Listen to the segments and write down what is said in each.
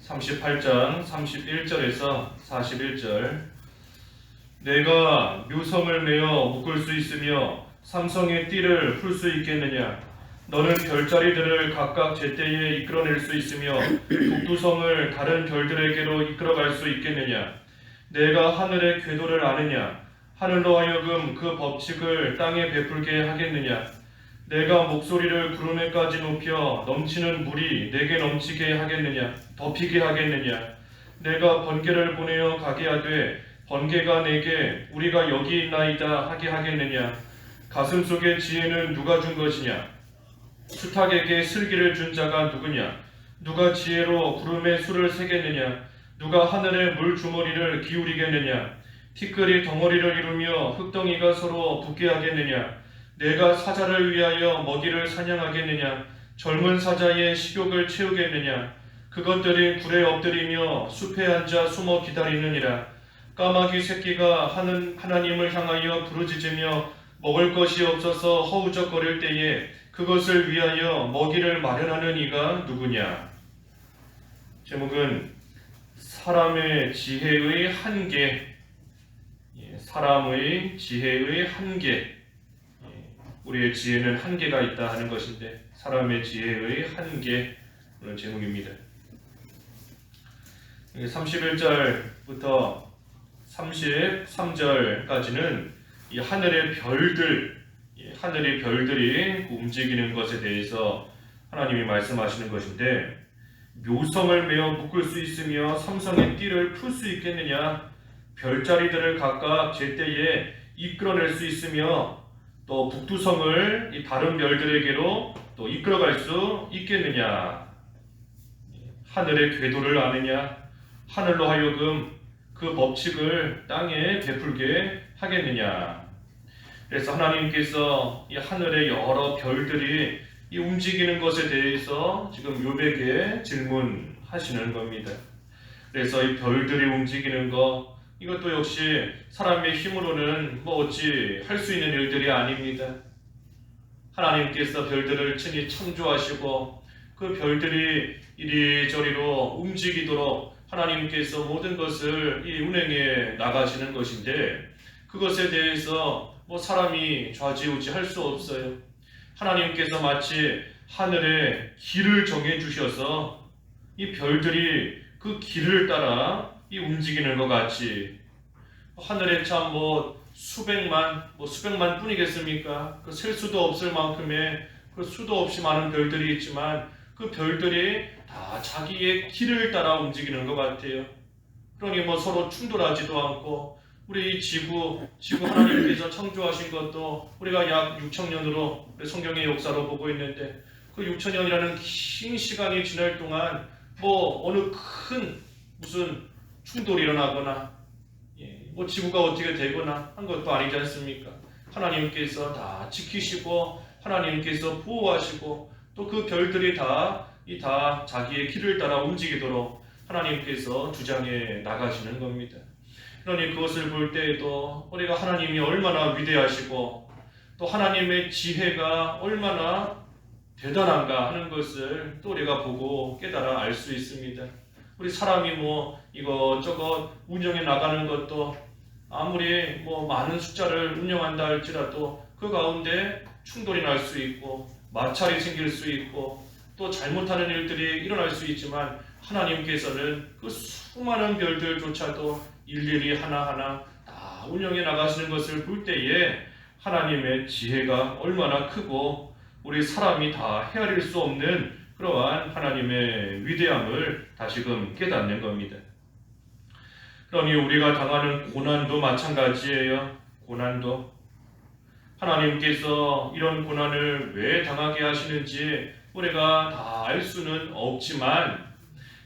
38장 31절에서 41절. 내가 묘성을 메어 묶을 수 있으며 삼성의 띠를 풀 수 있겠느냐? 너는 별자리들을 각각 제때에 이끌어낼 수 있으며 북두성을 다른 별들에게로 이끌어갈 수 있겠느냐? 내가 하늘의 궤도를 아느냐? 하늘로 하여금 그 법칙을 땅에 베풀게 하겠느냐? 내가 목소리를 구름에까지 높여 넘치는 물이 내게 넘치게 하겠느냐? 덮이게 하겠느냐? 내가 번개를 보내어 가게 하되 번개가 내게 우리가 여기 있나이다 하게 하겠느냐? 가슴속의 지혜는 누가 준 것이냐? 수탉에게 슬기를 준 자가 누구냐? 누가 지혜로 구름에 수를 세겠느냐? 누가 하늘의 물 주머니를 기울이겠느냐? 티끌이 덩어리를 이루며 흙덩이가 서로 붙게 하겠느냐? 내가 사자를 위하여 먹이를 사냥하겠느냐? 젊은 사자의 식욕을 채우겠느냐? 그것들이 굴에 엎드리며 숲에 앉아 숨어 기다리느니라. 까마귀 새끼가 하나님을 향하여 부르짖으며 먹을 것이 없어서 허우적거릴 때에 그것을 위하여 먹이를 마련하는 이가 누구냐? 제목은 사람의 지혜의 한계. 사람의 지혜의 한계. 우리의 지혜는 한계가 있다 하는 것인데, 사람의 지혜의 한계, 그런 제목입니다. 31절부터 33절까지는 이 하늘의 별들, 하늘의 별들이 움직이는 것에 대해서 하나님이 말씀하시는 것인데, 묘성을 메어 묶을 수 있으며 삼성의 띠를 풀 수 있겠느냐? 별자리들을 각각 제때에 이끌어낼 수 있으며 또 북두성을 이 다른 별들에게로 또 이끌어갈 수 있겠느냐? 하늘의 궤도를 아느냐? 하늘로 하여금 그 법칙을 땅에 베풀게 하겠느냐? 그래서 하나님께서 이 하늘의 여러 별들이 이 움직이는 것에 대해서 지금 욥에게 질문하시는 겁니다. 그래서 이 별들이 움직이는 것, 이것도 역시 사람의 힘으로는 어찌 할 수 있는 일들이 아닙니다. 하나님께서 별들을 친히 창조하시고 그 별들이 이리저리로 움직이도록 하나님께서 모든 것을 이 운행해 나가시는 것인데, 그것에 대해서 사람이 좌지우지 할 수 없어요. 하나님께서 마치 하늘에 길을 정해 주셔서 이 별들이 그 길을 따라 이 움직이는 것 같이, 하늘에 참 수백만 뿐이겠습니까? 그 셀 수도 없을 만큼의 그 수도 없이 많은 별들이 있지만 그 별들이 다 자기의 길을 따라 움직이는 것 같아요. 그러니 서로 충돌하지도 않고, 우리 이 지구 하나님께서 창조하신 것도 우리가 약 6,000년으로 성경의 역사로 보고 있는데, 그 6,000년이라는 긴 시간이 지날 동안 어느 큰 무슨 충돌이 일어나거나 지구가 어떻게 되거나 한 것도 아니지 않습니까? 하나님께서 다 지키시고 하나님께서 보호하시고 또 그 별들이 다 자기의 길을 따라 움직이도록 하나님께서 주장해 나가시는 겁니다. 그러니 그것을 볼 때에도 우리가 하나님이 얼마나 위대하시고 또 하나님의 지혜가 얼마나 대단한가 하는 것을 또 우리가 보고 깨달아 알 수 있습니다. 우리 사람이 이것저것 운영해 나가는 것도 아무리 많은 숫자를 운영한다 할지라도 그 가운데 충돌이 날 수 있고 마찰이 생길 수 있고 또 잘못하는 일들이 일어날 수 있지만, 하나님께서는 그 수많은 별들조차도 일일이 하나하나 다 운영해 나가시는 것을 볼 때에 하나님의 지혜가 얼마나 크고 우리 사람이 다 헤아릴 수 없는 그러한 하나님의 위대함을 다시금 깨닫는 겁니다. 그러니 우리가 당하는 고난도 마찬가지예요. 고난도 하나님께서 이런 고난을 왜 당하게 하시는지 우리가 다 알 수는 없지만,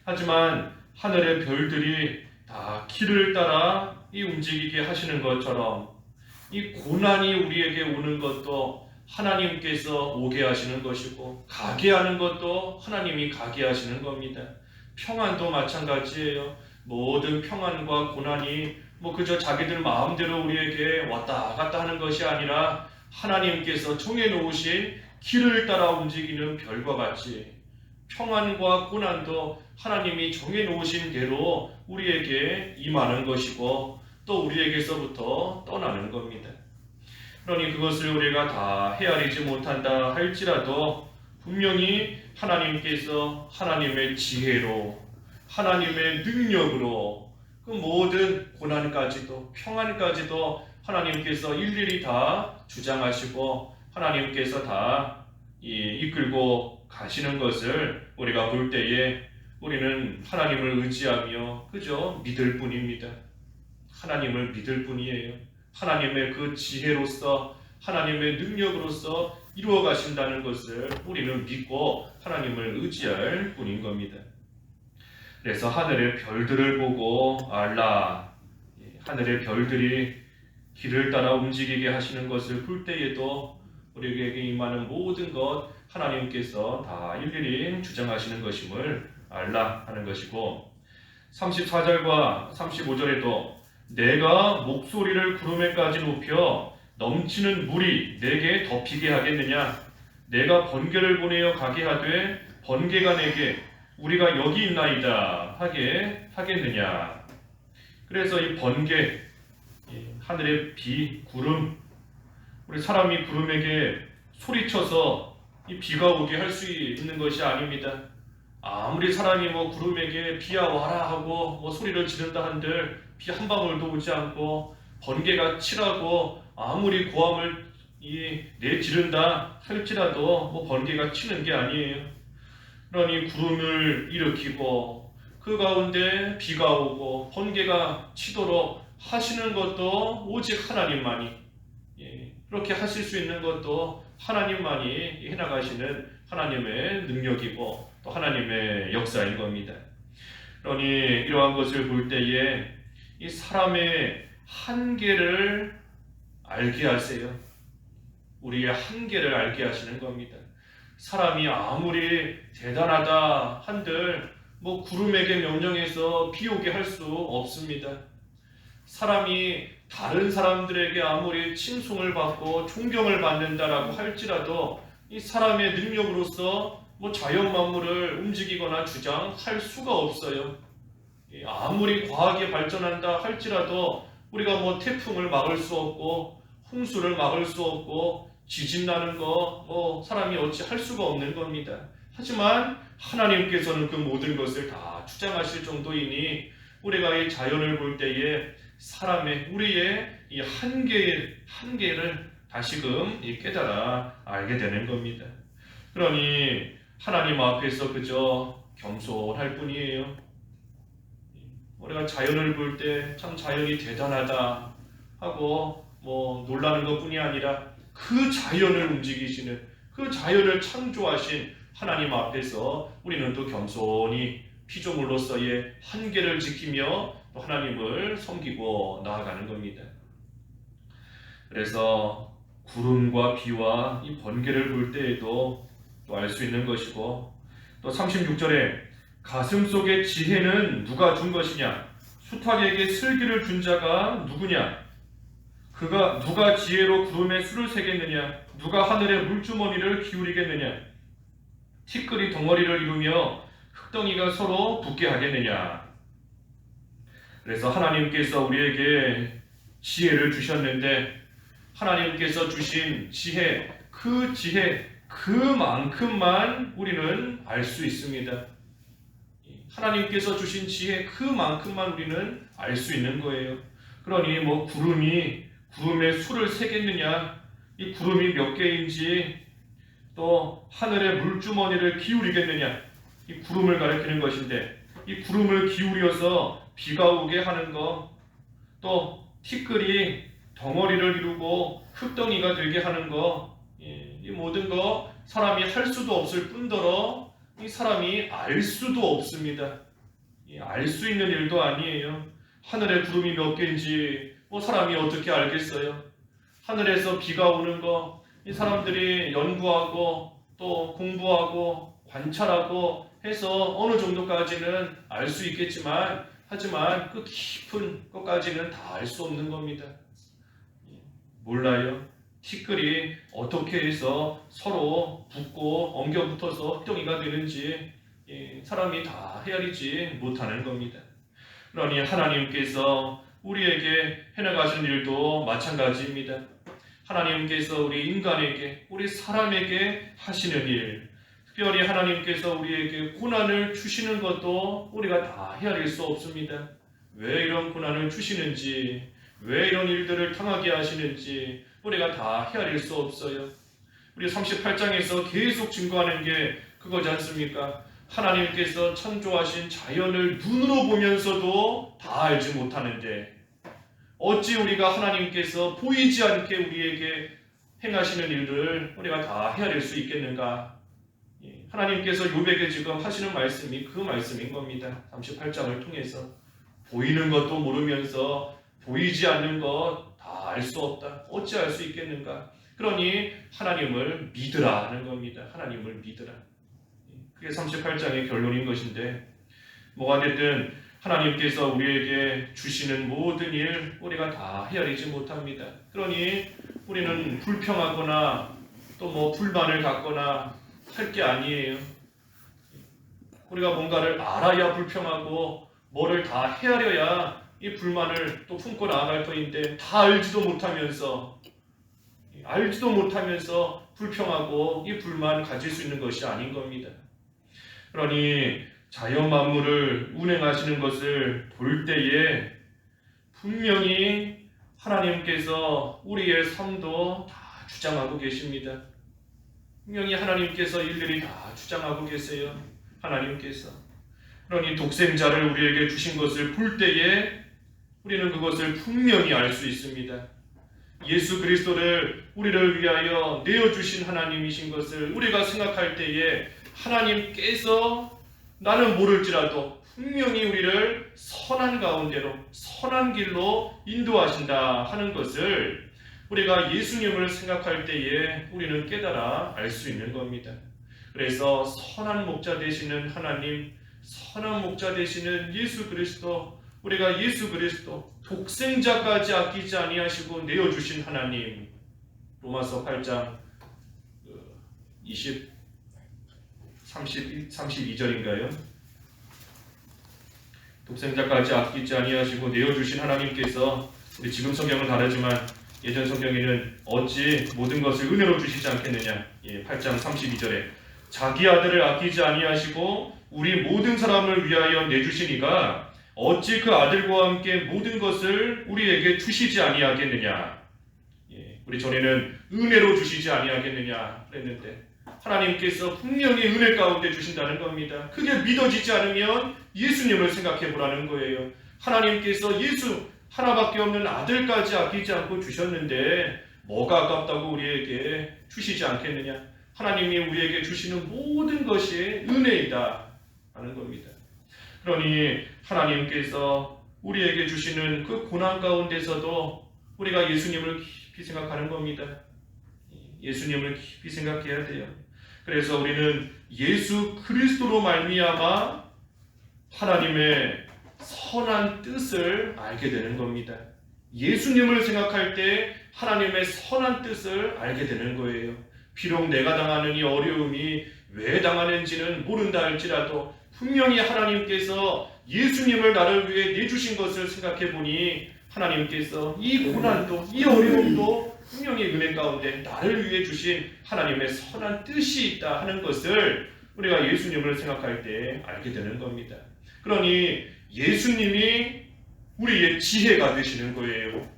하지만 하늘의 별들이 다 길을 따라 이 움직이게 하시는 것처럼 이 고난이 우리에게 오는 것도 하나님께서 오게 하시는 것이고, 가게 하는 것도 하나님이 가게 하시는 겁니다. 평안도 마찬가지예요. 모든 평안과 고난이 그저 자기들 마음대로 우리에게 왔다 갔다 하는 것이 아니라 하나님께서 정해 놓으신 길을 따라 움직이는 별과 같이 평안과 고난도 하나님이 정해놓으신 대로 우리에게 임하는 것이고 또 우리에게서부터 떠나는 겁니다. 그러니 그것을 우리가 다 헤아리지 못한다 할지라도 분명히 하나님께서 하나님의 지혜로 하나님의 능력으로 그 모든 고난까지도 평안까지도 하나님께서 일일이 다 주장하시고 하나님께서 다 이끌고 가시는 것을 우리가 볼 때에 우리는 하나님을 의지하며 그저 믿을 뿐입니다. 하나님을 믿을 뿐이에요. 하나님의 그 지혜로서 하나님의 능력으로서 이루어 가신다는 것을 우리는 믿고 하나님을 의지할 뿐인 겁니다. 그래서 하늘의 별들을 보고 알라. 하늘의 별들이 길을 따라 움직이게 하시는 것을 볼 때에도 우리에게 임하는 모든 것 하나님께서 다 일일이 주장하시는 것임을 알라 하는 것이고 34절과 35절에도 내가 목소리를 구름에까지 높여 넘치는 물이 내게 덮이게 하겠느냐 내가 번개를 보내어 가게 하되 번개가 내게 우리가 여기 있나이다 하게 하겠느냐. 그래서 이 번개 하늘의 비, 구름 우리 사람이 구름에게 소리쳐서 이 비가 오게 할 수 있는 것이 아닙니다. 아무리 사람이 구름에게 비야 와라 하고 소리를 지른다 한들 비 한 방울도 오지 않고 번개가 치라고 아무리 고함을 내지른다 할지라도 번개가 치는 게 아니에요. 그러니 구름을 일으키고 그 가운데 비가 오고 번개가 치도록 하시는 것도 오직 하나님만이 그렇게 하실 수 있는 것도 하나님만이 해나가시는 하나님의 능력이고 또 하나님의 역사인 겁니다. 그러니 이러한 것을 볼 때에 이 사람의 한계를 알게 하세요. 우리의 한계를 알게 하시는 겁니다. 사람이 아무리 대단하다 한들 구름에게 명령해서 비 오게 할 수 없습니다. 사람이 다른 사람들에게 아무리 칭송을 받고 존경을 받는다라고 할지라도 이 사람의 능력으로서 자연 만물을 움직이거나 주장할 수가 없어요. 아무리 과학이 발전한다 할지라도 우리가 태풍을 막을 수 없고 홍수를 막을 수 없고 지진 나는 거 사람이 어찌 할 수가 없는 겁니다. 하지만 하나님께서는 그 모든 것을 다 주장하실 정도이니 우리가 이 자연을 볼 때에 우리의 이 한계를 다시금 깨달아 알게 되는 겁니다. 그러니 하나님 앞에서 그저 겸손할 뿐이에요. 우리가 자연을 볼 때 참 자연이 대단하다 하고 놀라는 것뿐이 아니라 그 자연을 움직이시는 그 자연을 창조하신 하나님 앞에서 우리는 또 겸손히 피조물로서의 한계를 지키며 또 하나님을 섬기고 나아가는 겁니다. 그래서 구름과 비와 이 번개를 볼 때에도 또 알 수 있는 것이고 또 36절에 가슴 속에 지혜는 누가 준 것이냐 수탉에게 슬기를 준 자가 누구냐 누가 지혜로 구름에 수를 세겠느냐 누가 하늘의 물주머니를 기울이겠느냐 티끌이 덩어리를 이루며 흙덩이가 서로 붙게 하겠느냐. 그래서 하나님께서 우리에게 지혜를 주셨는데 하나님께서 주신 지혜 그만큼만 우리는 알 수 있습니다. 하나님께서 주신 지혜 그만큼만 우리는 알 수 있는 거예요. 그러니 구름에 수를 세겠느냐 이 구름이 몇 개인지 또 하늘의 물주머니를 기울이겠느냐 이 구름을 가리키는 것인데 이 구름을 기울여서 비가 오게 하는 것 또 티끌이 덩어리를 이루고 흙덩이가 되게 하는 것 이 모든 것 사람이 할 수도 없을 뿐더러 이 사람이 알 수도 없습니다. 알 수 있는 일도 아니에요. 하늘에 구름이 몇 개인지 사람이 어떻게 알겠어요? 하늘에서 비가 오는 거 이 사람들이 연구하고 또 공부하고 관찰하고 해서 어느 정도까지는 알 수 있겠지만 하지만 그 깊은 것까지는 다 알 수 없는 겁니다. 몰라요. 티끌이 어떻게 해서 서로 붙고 엉겨 붙어서 흙덩이가 되는지 사람이 다 헤아리지 못하는 겁니다. 그러니 하나님께서 우리에게 해나가신 일도 마찬가지입니다. 하나님께서 우리 인간에게, 우리 사람에게 하시는 일, 특별히 하나님께서 우리에게 고난을 주시는 것도 우리가 다 헤아릴 수 없습니다. 왜 이런 고난을 주시는지, 왜 이런 일들을 당하게 하시는지 우리가 다 헤아릴 수 없어요. 우리 38장에서 계속 증거하는 게 그거지 않습니까? 하나님께서 창조하신 자연을 눈으로 보면서도 다 알지 못하는데 어찌 우리가 하나님께서 보이지 않게 우리에게 행하시는 일을 우리가 다 헤아릴 수 있겠는가? 하나님께서 욥에게 지금 하시는 말씀이 그 말씀인 겁니다. 38장을 통해서 보이는 것도 모르면서 보이지 않는 것 다 알 수 없다. 어찌 알 수 있겠는가? 그러니 하나님을 믿으라 하는 겁니다. 하나님을 믿으라. 그게 38장의 결론인 것인데 뭐가 됐든 하나님께서 우리에게 주시는 모든 일 우리가 다 헤아리지 못합니다. 그러니 우리는 불평하거나 또 불만을 갖거나 할 게 아니에요. 우리가 뭔가를 알아야 불평하고 뭐를 다 헤아려야 이 불만을 또 품고 나아갈 터인데 다 알지도 못하면서 불평하고 이 불만 가질 수 있는 것이 아닌 겁니다. 그러니 자연 만물을 운행하시는 것을 볼 때에 분명히 하나님께서 우리의 삶도 다 주장하고 계십니다. 분명히 하나님께서 일일이 다 주장하고 계세요. 하나님께서. 그러니 독생자를 우리에게 주신 것을 볼 때에 우리는 그것을 분명히 알 수 있습니다. 예수 그리스도를 우리를 위하여 내어주신 하나님이신 것을 우리가 생각할 때에 하나님께서 나는 모를지라도 분명히 우리를 선한 가운데로 선한 길로 인도하신다 하는 것을 우리가 예수님을 생각할 때에 우리는 깨달아 알 수 있는 겁니다. 그래서 선한 목자 되시는 하나님, 선한 목자 되시는 예수 그리스도, 우리가 예수 그리스도 독생자까지 아끼지 아니하시고 내어주신 하나님, 로마서 8장 32절인가요? 독생자까지 아끼지 아니하시고 내어주신 하나님께서 우리 지금 성경은 다르지만 예전 성경에는 어찌 모든 것을 은혜로 주시지 않겠느냐. 8장 32절에 자기 아들을 아끼지 아니하시고 우리 모든 사람을 위하여 내주시니가 어찌 그 아들과 함께 모든 것을 우리에게 주시지 아니하겠느냐. 우리 전에는 은혜로 주시지 아니하겠느냐 그랬는데 하나님께서 분명히 은혜 가운데 주신다는 겁니다. 그게 믿어지지 않으면 예수님을 생각해 보라는 거예요. 하나님께서 예수 하나밖에 없는 아들까지 아끼지 않고 주셨는데 뭐가 아깝다고 우리에게 주시지 않겠느냐. 하나님이 우리에게 주시는 모든 것이 은혜이다 하는 겁니다. 그러니 하나님께서 우리에게 주시는 그 고난 가운데서도 우리가 예수님을 깊이 생각하는 겁니다. 예수님을 깊이 생각해야 돼요. 그래서 우리는 예수 그리스도로 말미암아 하나님의 선한 뜻을 알게 되는 겁니다. 예수님을 생각할 때 하나님의 선한 뜻을 알게 되는 거예요. 비록 내가 당하는 이 어려움이 왜 당하는지는 모른다 할지라도 분명히 하나님께서 예수님을 나를 위해 내주신 것을 생각해 보니 하나님께서 이 고난도 이 어려움도 분명히 은혜 가운데 나를 위해 주신 하나님의 선한 뜻이 있다 하는 것을 우리가 예수님을 생각할 때 알게 되는 겁니다. 그러니 예수님이 우리의 지혜가 되시는 거예요.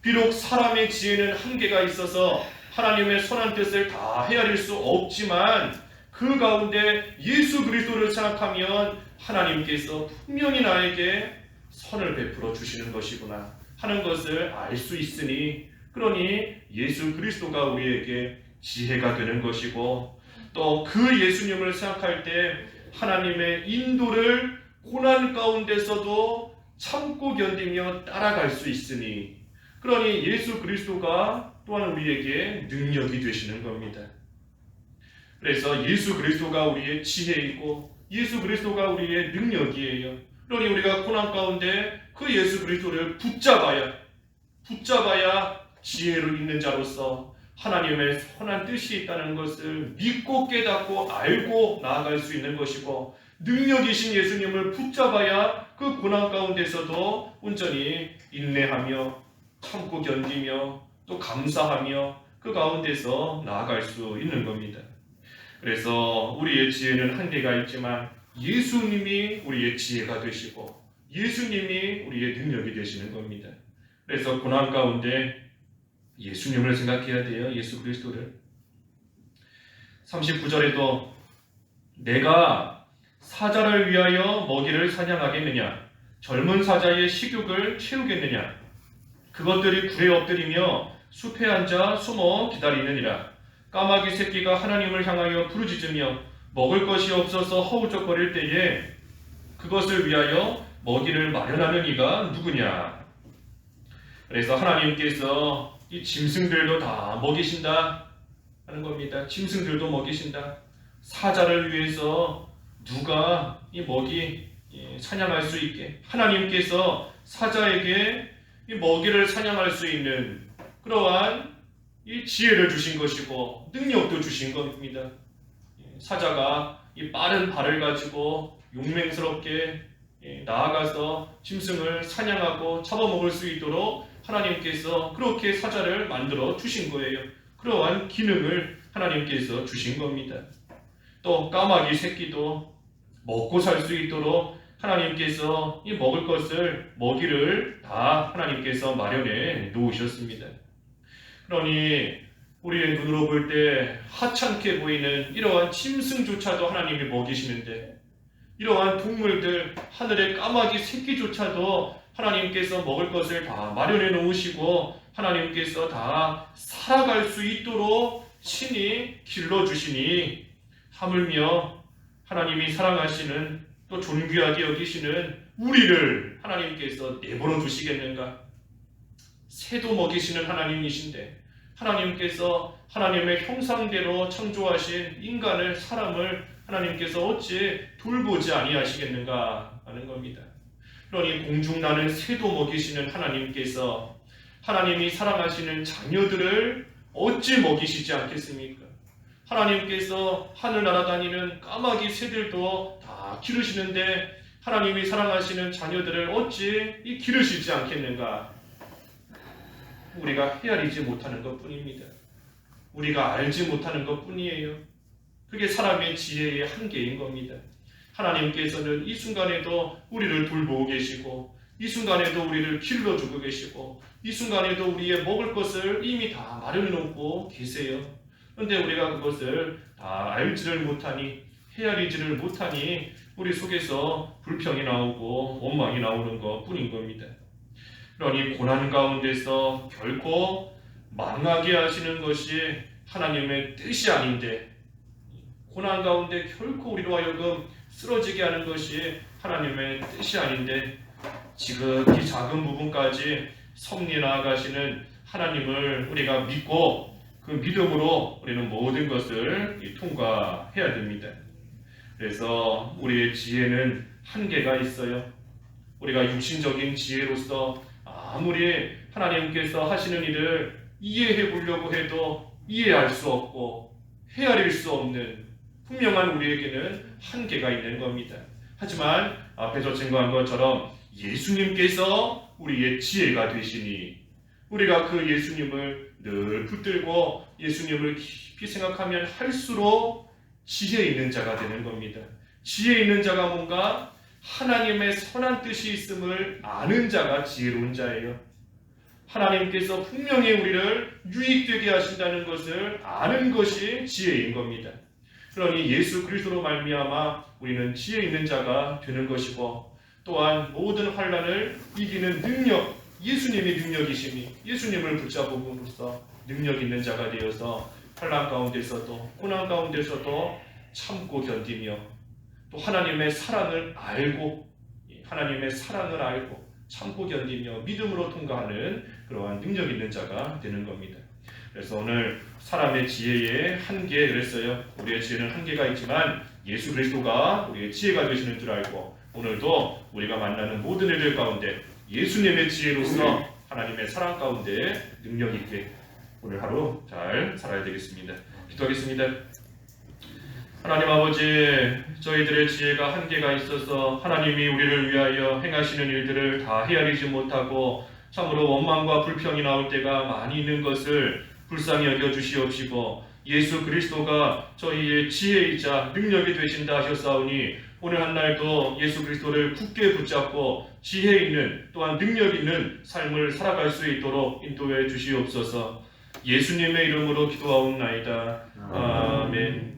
비록 사람의 지혜는 한계가 있어서 하나님의 선한 뜻을 다 헤아릴 수 없지만 그 가운데 예수 그리스도를 생각하면 하나님께서 분명히 나에게 선을 베풀어 주시는 것이구나 하는 것을 알 수 있으니 그러니 예수 그리스도가 우리에게 지혜가 되는 것이고 또 그 예수님을 생각할 때 하나님의 인도를 고난 가운데서도 참고 견디며 따라갈 수 있으니 그러니 예수 그리스도가 또한 우리에게 능력이 되시는 겁니다. 그래서 예수 그리스도가 우리의 지혜이고 예수 그리스도가 우리의 능력이에요. 그러니 우리가 고난 가운데 그 예수 그리스도를 붙잡아야 지혜로 있는 자로서 하나님의 선한 뜻이 있다는 것을 믿고 깨닫고 알고 나아갈 수 있는 것이고, 능력이신 예수님을 붙잡아야 그 고난 가운데서도 온전히 인내하며 참고 견디며 또 감사하며 그 가운데서 나아갈 수 있는 겁니다. 그래서 우리의 지혜는 한계가 있지만 예수님이 우리의 지혜가 되시고 예수님이 우리의 능력이 되시는 겁니다. 그래서 고난 가운데 예수님을 생각해야 돼요. 예수 그리스도를. 39절에도 내가 사자를 위하여 먹이를 사냥하겠느냐, 젊은 사자의 식욕을 채우겠느냐, 그것들이 굴에 엎드리며 숲에 앉아 숨어 기다리느니라. 까마귀 새끼가 하나님을 향하여 부르짖으며 먹을 것이 없어서 허우적거릴 때에 그것을 위하여 먹이를 마련하는 이가 누구냐. 그래서 하나님께서 이 짐승들도 다 먹이신다 하는 겁니다. 짐승들도 먹이신다. 사자를 위해서 누가 이 먹이 사냥할 수 있게, 하나님께서 사자에게 이 먹이를 사냥할 수 있는 그러한 이 지혜를 주신 것이고 능력도 주신 겁니다. 사자가 이 빠른 발을 가지고 용맹스럽게 나아가서 짐승을 사냥하고 잡아먹을 수 있도록 하나님께서 그렇게 사자를 만들어 주신 거예요. 그러한 기능을 하나님께서 주신 겁니다. 또 까마귀 새끼도 먹고 살 수 있도록 하나님께서 이 먹을 것을, 먹이를 다 하나님께서 마련해 놓으셨습니다. 그러니 우리의 눈으로 볼 때 하찮게 보이는 이러한 짐승조차도 하나님이 먹이시는데, 이러한 동물들, 하늘의 까마귀 새끼조차도 하나님께서 먹을 것을 다 마련해 놓으시고 하나님께서 다 살아갈 수 있도록 친히 길러주시니, 하물며 하나님이 사랑하시는 또 존귀하게 여기시는 우리를 하나님께서 내버려 두시겠는가? 새도 먹이시는 하나님이신데 하나님께서 하나님의 형상대로 창조하신 인간을, 사람을 하나님께서 어찌 돌보지 아니하시겠는가 하는 겁니다. 그러니 공중나는 새도 먹이시는 하나님께서 하나님이 사랑하시는 자녀들을 어찌 먹이시지 않겠습니까? 하나님께서 하늘 날아다니는 까마귀 새들도 다 기르시는데 하나님이 사랑하시는 자녀들을 어찌 기르시지 않겠는가? 우리가 헤아리지 못하는 것뿐입니다. 우리가 알지 못하는 것뿐이에요. 그게 사람의 지혜의 한계인 겁니다. 하나님께서는 이 순간에도 우리를 돌보고 계시고, 이 순간에도 우리를 길러주고 계시고, 이 순간에도 우리의 먹을 것을 이미 다 마련해 놓고 계세요. 그런데 우리가 그것을 다 알지를 못하니, 헤아리지를 못하니 우리 속에서 불평이 나오고 원망이 나오는 것뿐인 겁니다. 그러니 고난 가운데서 결코 망하게 하시는 것이 하나님의 뜻이 아닌데, 고난 가운데 결코 우리로 하여금 쓰러지게 하는 것이 하나님의 뜻이 아닌데, 지극히 작은 부분까지 섭리 나아가시는 하나님을 우리가 믿고 그 믿음으로 우리는 모든 것을 통과해야 됩니다. 그래서 우리의 지혜는 한계가 있어요. 우리가 육신적인 지혜로서 아무리 하나님께서 하시는 일을 이해해 보려고 해도 이해할 수 없고 헤아릴 수 없는 분명한 우리에게는 한계가 있는 겁니다. 하지만 앞에서 증거한 것처럼 예수님께서 우리의 지혜가 되시니 우리가 그 예수님을 늘 붙들고 예수님을 깊이 생각하면 할수록 지혜 있는 자가 되는 겁니다. 지혜 있는 자가 뭔가 하나님의 선한 뜻이 있음을 아는 자가 지혜로운 자예요. 하나님께서 분명히 우리를 유익되게 하신다는 것을 아는 것이 지혜인 겁니다. 그러니 예수 그리스도로 말미암아 우리는 지혜 있는 자가 되는 것이고, 또한 모든 환난을 이기는 능력, 예수님이 능력이시니 예수님을 붙잡음으로써 능력 있는 자가 되어서 환난 가운데서도 고난 가운데서도 참고 견디며 또 하나님의 사랑을 알고 참고 견디며 믿음으로 통과하는 그러한 능력 있는 자가 되는 겁니다. 그래서 오늘 사람의 지혜의 한계, 그랬어요. 우리의 지혜는 한계가 있지만 예수 그리스도가 우리의 지혜가 되시는 줄 알고, 오늘도 우리가 만나는 모든 일들 가운데 예수님의 지혜로서 하나님의 사랑 가운데 능력 있게 오늘 하루 잘 살아야 되겠습니다. 기도하겠습니다. 하나님 아버지, 저희들의 지혜가 한계가 있어서 하나님이 우리를 위하여 행하시는 일들을 다 헤아리지 못하고 참으로 원망과 불평이 나올 때가 많이 있는 것을 불쌍히 여겨 주시옵시고, 예수 그리스도가 저희의 지혜이자 능력이 되신다 하셨사오니 오늘 한날도 예수 그리스도를 굳게 붙잡고 지혜 있는 또한 능력 있는 삶을 살아갈 수 있도록 인도해 주시옵소서. 예수님의 이름으로 기도하옵나이다. 아멘.